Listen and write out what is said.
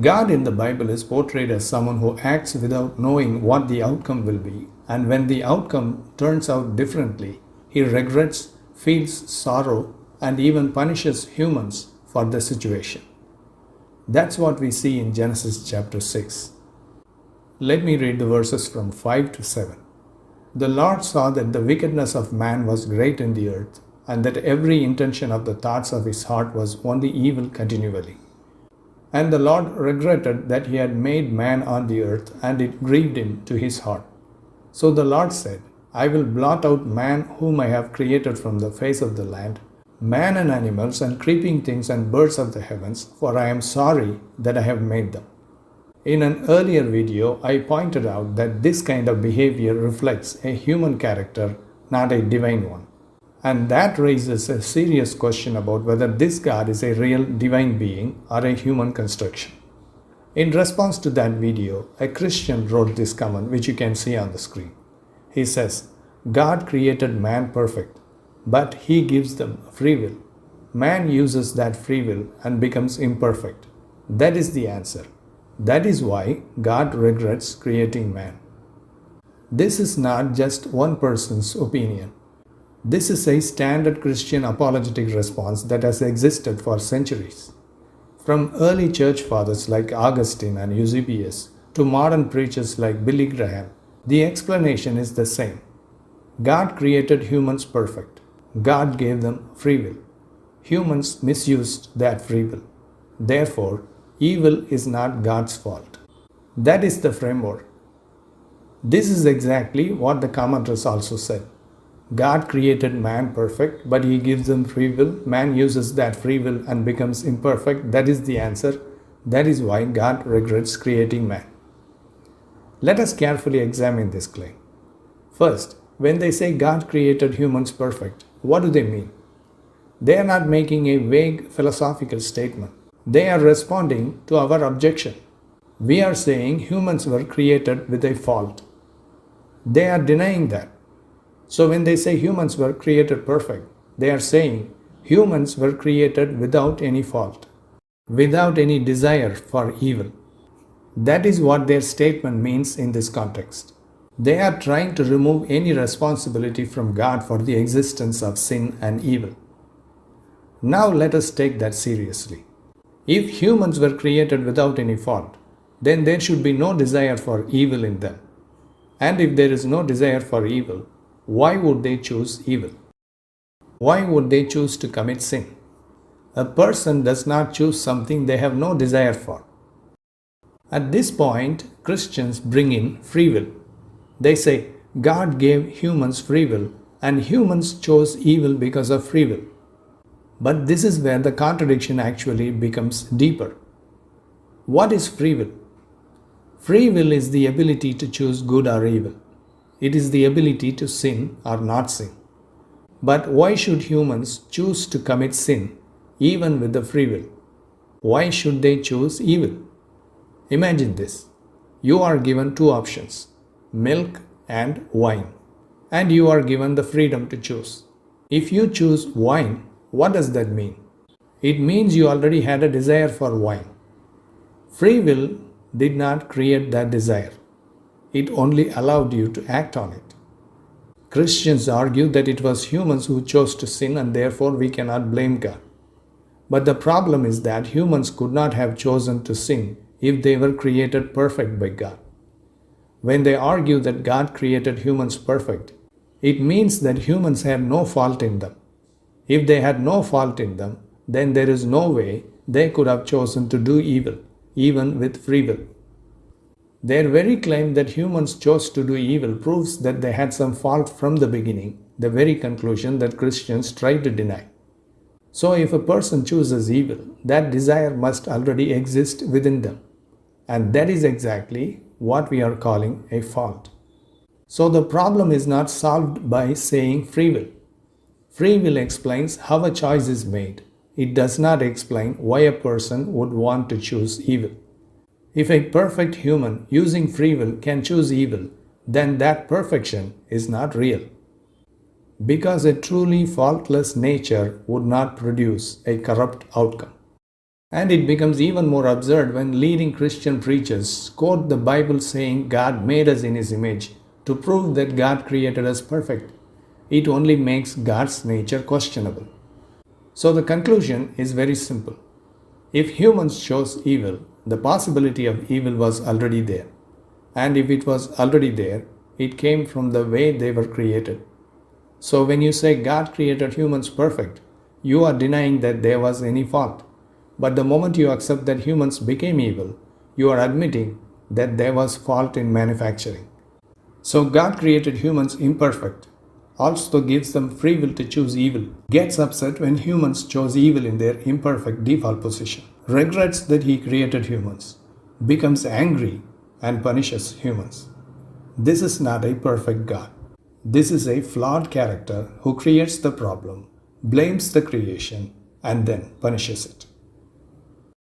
God in the Bible is portrayed as someone who acts without knowing what the outcome will be, and when the outcome turns out differently, he regrets, feels sorrow, and even punishes humans for the situation. That's what we see in Genesis chapter 6. Let me read the verses from 5 to 7. The Lord saw that the wickedness of man was great in the earth, and that every intention of the thoughts of his heart was only evil continually. And the Lord regretted that he had made man on the earth, and it grieved him to his heart. So the Lord said, I will blot out man whom I have created from the face of the land, man and animals and creeping things and birds of the heavens, for I am sorry that I have made them. In an earlier video, I pointed out that this kind of behavior reflects a human character, not a divine one. And that raises a serious question about whether this God is a real divine being or a human construction. In response to that video, a Christian wrote this comment, which you can see on the screen. He says, God created man perfect, but he gives them free will. Man uses that free will and becomes imperfect. That is the answer. That is why God regrets creating man. This is not just one person's opinion. This is a standard Christian apologetic response that has existed for centuries. From early church fathers like Augustine and Eusebius to modern preachers like Billy Graham, the explanation is the same. God created humans perfect. God gave them free will. Humans misused that free will. Therefore, evil is not God's fault. That is the framework. This is exactly what the commenters also said. God created man perfect, but he gives them free will. Man uses that free will and becomes imperfect. That is the answer. That is why God regrets creating man. Let us carefully examine this claim. First, when they say God created humans perfect, what do they mean? They are not making a vague philosophical statement. They are responding to our objection. We are saying humans were created with a fault. They are denying that. So when they say humans were created perfect, they are saying humans were created without any fault, without any desire for evil. That is what their statement means in this context. They are trying to remove any responsibility from God for the existence of sin and evil. Now let us take that seriously. If humans were created without any fault, then there should be no desire for evil in them. And if there is no desire for evil, why would they choose evil? Why would they choose to commit sin? A person does not choose something they have no desire for. At this point, Christians bring in free will. They say God gave humans free will and humans chose evil because of free will. But this is where the contradiction actually becomes deeper. What is free will? Free will is the ability to choose good or evil. It is the ability to sin or not sin. But why should humans choose to commit sin even with the free will? Why should they choose evil? Imagine this. You are given two options, milk and wine, and you are given the freedom to choose. If you choose wine, what does that mean? It means you already had a desire for wine. Free will did not create that desire. It only allowed you to act on it. Christians argue that it was humans who chose to sin and therefore we cannot blame God. But the problem is that humans could not have chosen to sin if they were created perfect by God. When they argue that God created humans perfect, it means that humans had no fault in them. If they had no fault in them, then there is no way they could have chosen to do evil, even with free will. Their very claim that humans chose to do evil proves that they had some fault from the beginning, the very conclusion that Christians try to deny. So if a person chooses evil, that desire must already exist within them. And that is exactly what we are calling a fault. So the problem is not solved by saying free will. Free will explains how a choice is made. It does not explain why a person would want to choose evil. If a perfect human using free will can choose evil, then that perfection is not real. Because a truly faultless nature would not produce a corrupt outcome. And it becomes even more absurd when leading Christian preachers quote the Bible saying God made us in His image to prove that God created us perfect. It only makes God's nature questionable. So the conclusion is very simple. If humans chose evil, the possibility of evil was already there. And if it was already there, it came from the way they were created. So when you say God created humans perfect, you are denying that there was any fault. But the moment you accept that humans became evil, you are admitting that there was fault in manufacturing. So God created humans imperfect, also gives them free will to choose evil, gets upset when humans chose evil in their imperfect default position, regrets that He created humans, becomes angry and punishes humans. This is not a perfect God. This is a flawed character who creates the problem, blames the creation, and then punishes it.